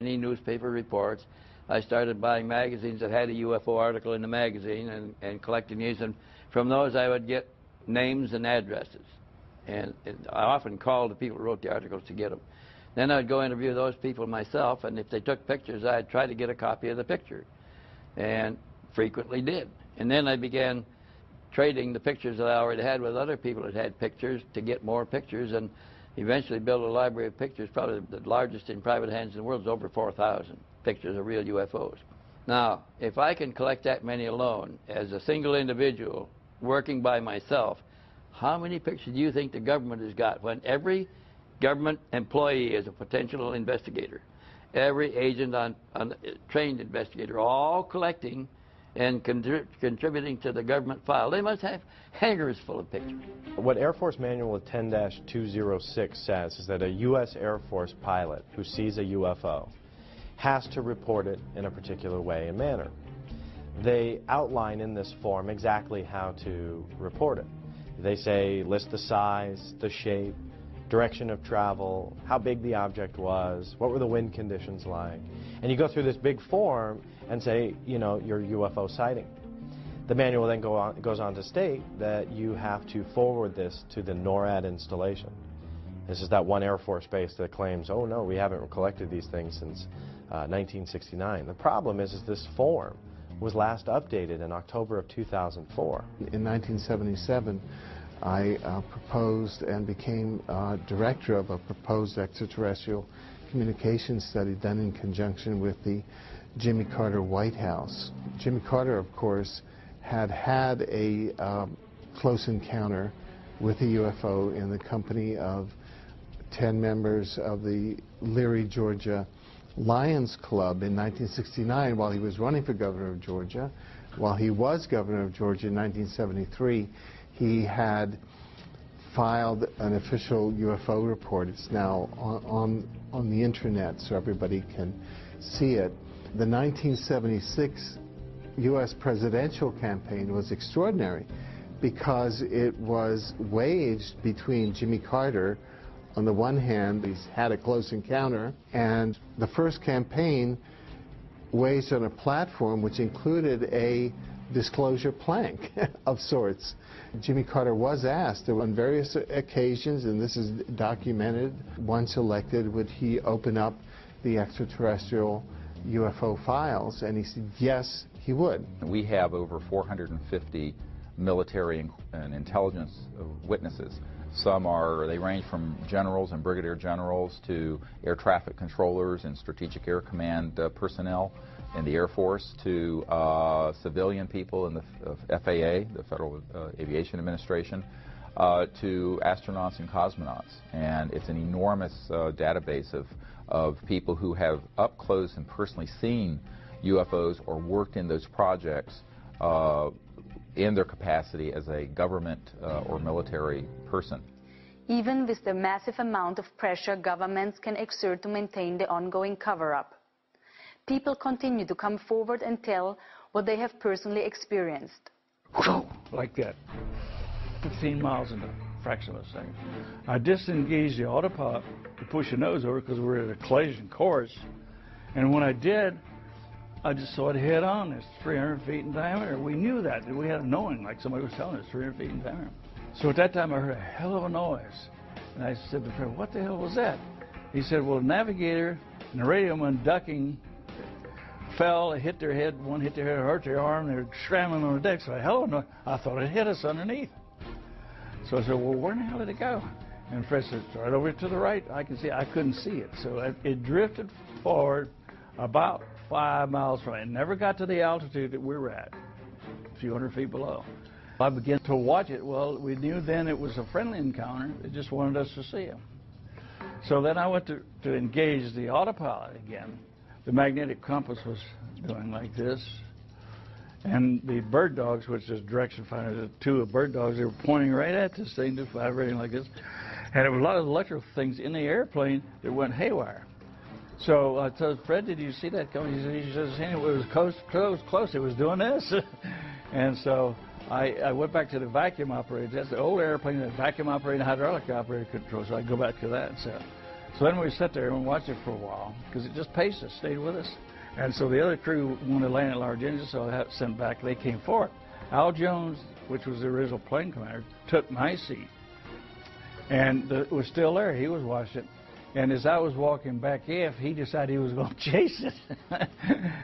Any newspaper reports. I started buying magazines that had a UFO article in the magazine and collecting these, and from those I would get names and addresses. And I often called the people who wrote the articles to get them. Then I'd go interview those people myself, and if they took pictures, I'd try to get a copy of the picture, and frequently did. And then I began trading the pictures that I already had with other people that had pictures to get more pictures, and eventually built a library of pictures, probably the largest in private hands in the world. Is over 4,000 pictures of real UFOs. Now, if I can collect that many alone, as a single individual, working by myself, how many pictures do you think the government has got when every government employee is a potential investigator? Every agent trained investigator, all collecting and contributing to the government file. They must have hangars full of pictures. What Air Force Manual 10-206 says is that a U.S. Air Force pilot who sees a UFO has to report it in a particular way and manner. They outline in this form exactly how to report it. They say list the size, the shape, direction of travel, how big the object was, what were the wind conditions like. And you go through this big form and say, you know, your UFO sighting. The manual then goes on to state that you have to forward this to the NORAD installation. This is that one Air Force base that claims, oh no, we haven't collected these things since 1969. The problem is this form was last updated in October of 2004. In 1977, I proposed and became director of a proposed extraterrestrial communication study done in conjunction with the Jimmy Carter White House. Jimmy Carter, of course, had a close encounter with a UFO in the company of 10 members of the Leary, Georgia Lions Club in 1969 while he was running for governor of Georgia. While he was governor of Georgia in 1973, he had filed an official UFO report. It's now on the internet so everybody can see it. The 1976 U.S. presidential campaign was extraordinary because it was waged between Jimmy Carter, on the one hand, he's had a close encounter, and the first campaign waged on a platform which included a disclosure plank of sorts. Jimmy Carter was asked on various occasions, and this is documented, once elected, would he open up the extraterrestrial UFO files, and he said yes, he would. We have over 450 military and intelligence witnesses. They range from generals and brigadier generals to air traffic controllers and strategic air command personnel in the Air Force to civilian people in the FAA, the Federal Aviation Administration, to astronauts and cosmonauts. And it's an enormous database of people who have up close and personally seen UFOs or worked in those projects in their capacity as a government or military person. Even with the massive amount of pressure governments can exert to maintain the ongoing cover-up, people continue to come forward and tell what they have personally experienced. Like that, 15 miles in a fraction of a second. I disengaged the autopilot to push the nose over because we were at a collision course, and when I did, I just saw it head on. It's 300 feet in diameter. We knew that. We had a knowing, like somebody was telling us, 300 feet in diameter. So at that time, I heard a hell of a noise. And I said to the friend, what the hell was that? He said, well, the navigator and the radioman ducking fell, hit their head, one hit their head, hurt their arm, they were scrambling on the deck. So I thought it hit us underneath. So I said, well, where in the hell did it go? And Fred said, right over to the right. I can see it. I couldn't see it. So it drifted forward about 5 miles from it. It never got to the altitude that we were at, a few hundred feet below. I began to watch it. Well, we knew then it was a friendly encounter. They just wanted us to see him. So then I went to engage the autopilot again. The magnetic compass was going like this. And the bird dogs, which is direction finders, the two bird dogs, they were pointing right at this thing, just vibrating like this. And there were a lot of electrical things in the airplane that went haywire. So I told Fred, did you see that coming? He says, it was close. It was doing this. And so I went back to the vacuum operator. That's the old airplane that vacuum operator and hydraulic operator control. So I go back to that. So So then we sat there and watched it for a while because it just paced us, stayed with us. And so the other crew wanted to land at large engine, so I got sent back. They came forward. Al Jones, which was the original plane commander, took my seat. And it was still there. He was watching it. And as I was walking back aft, he decided he was going to chase it.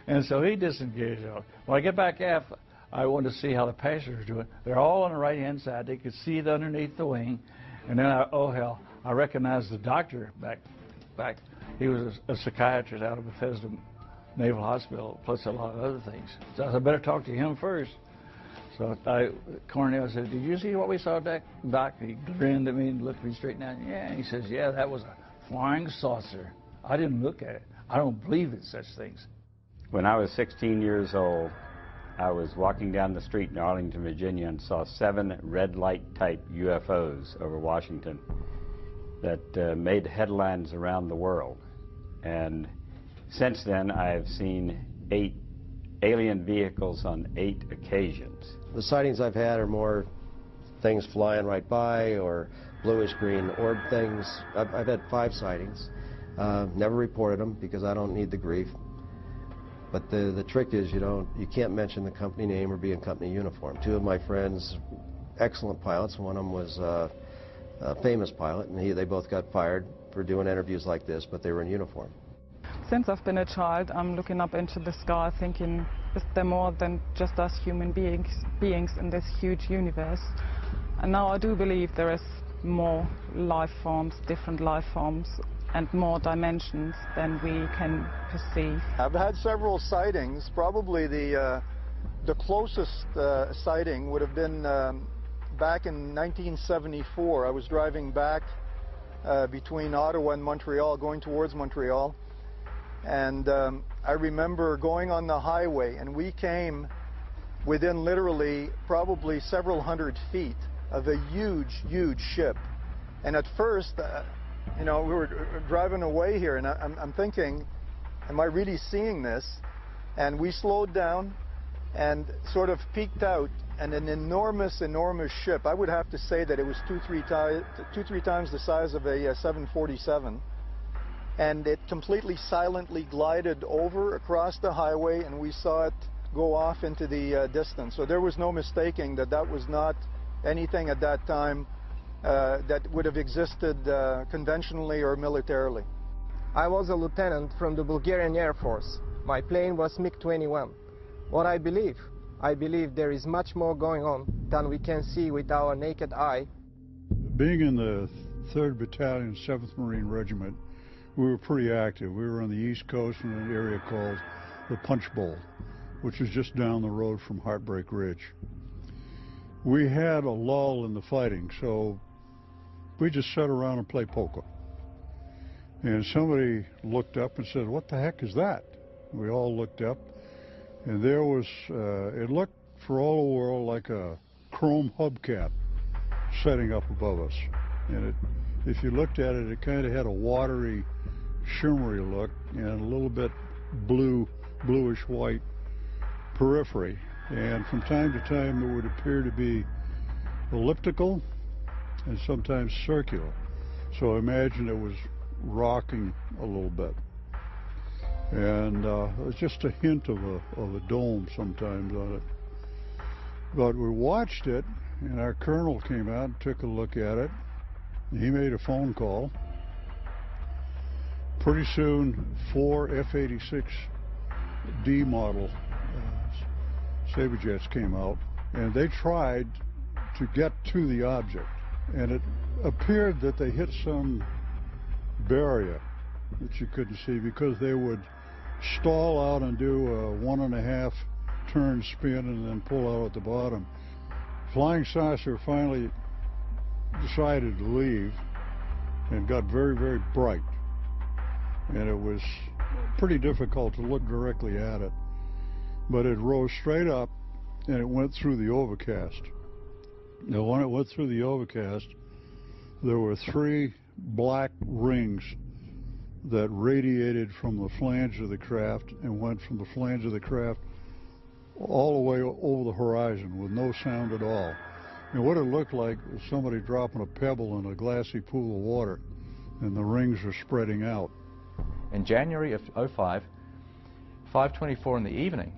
And so he disengaged. When I get back aft, I wanted to see how the passengers were doing. They're all on the right-hand side. They could see it underneath the wing. And then, oh, hell, I recognized the doctor back. He was a psychiatrist out of Bethesda Naval Hospital, plus a lot of other things. So I said, I better talk to him first. So Cornell said, did you see what we saw, Doc? He grinned at me and looked me straight down. Yeah, and he says, yeah, that was a flying saucer. I didn't look at it. I don't believe in such things. When I was 16 years old, I was walking down the street in Arlington, Virginia, and saw 7 red light type UFOs over Washington that made headlines around the world. And since then, I've seen 8 alien vehicles on 8 occasions. The sightings I've had are more things flying right by or bluish-green orb things. I've had 5 sightings. Never reported them because I don't need the grief. But the trick is you can't mention the company name or be in company uniform. 2 of my friends, excellent pilots. One of them was a famous pilot, and they both got fired for doing interviews like this, but they were in uniform. Since I've been a child, I'm looking up into the sky thinking, is there more than just us human beings in this huge universe? And now I do believe there is more life forms, different life forms, and more dimensions than we can perceive. I've had several sightings. Probably the closest sighting would have been back in 1974. I was driving back between Ottawa and Montreal, going towards Montreal. And I remember going on the highway, and we came within literally probably several hundred feet of a huge, huge ship. And at first, we were driving away here, and I'm thinking, am I really seeing this? And we slowed down and sort of peeked out, and an enormous, enormous ship. I would have to say that it was 2-3 times the size of a 747. And it completely silently glided over across the highway, and we saw it go off into the distance. So there was no mistaking that that was not anything at that time that would have existed conventionally or militarily. I was a lieutenant from the Bulgarian Air Force. My plane was MiG-21. What I believe there is much more going on than we can see with our naked eye. Being in the 3rd Battalion, 7th Marine Regiment, we were pretty active. We were on the East Coast in an area called the Punch Bowl, which is just down the road from Heartbreak Ridge. We had a lull in the fighting, so we just sat around and played poker. And somebody looked up and said, "What the heck is that?" We all looked up, and there was, it looked for all the world like a chrome hubcap setting up above us. And if you looked at it, it kind of had a watery, shimmery look and a little bit bluish white periphery. And from time to time it would appear to be elliptical and sometimes circular. So imagine it was rocking a little bit. And it was just a hint of a dome sometimes on it. But we watched it, and our colonel came out and took a look at it. He made a phone call. Pretty soon, 4 F-86D model Sabre jets came out, and they tried to get to the object. And it appeared that they hit some barrier that you couldn't see, because they would stall out and do a 1.5 turn spin and then pull out at the bottom. Flying saucer finally decided to leave and got very, very bright. And it was pretty difficult to look directly at it. But it rose straight up and it went through the overcast. Now, when it went through the overcast, there were 3 black rings that radiated from the flange of the craft and went from the flange of the craft all the way over the horizon with no sound at all. And what it looked like was somebody dropping a pebble in a glassy pool of water. and the rings are spreading out. In January of '05, 5:24 in the evening,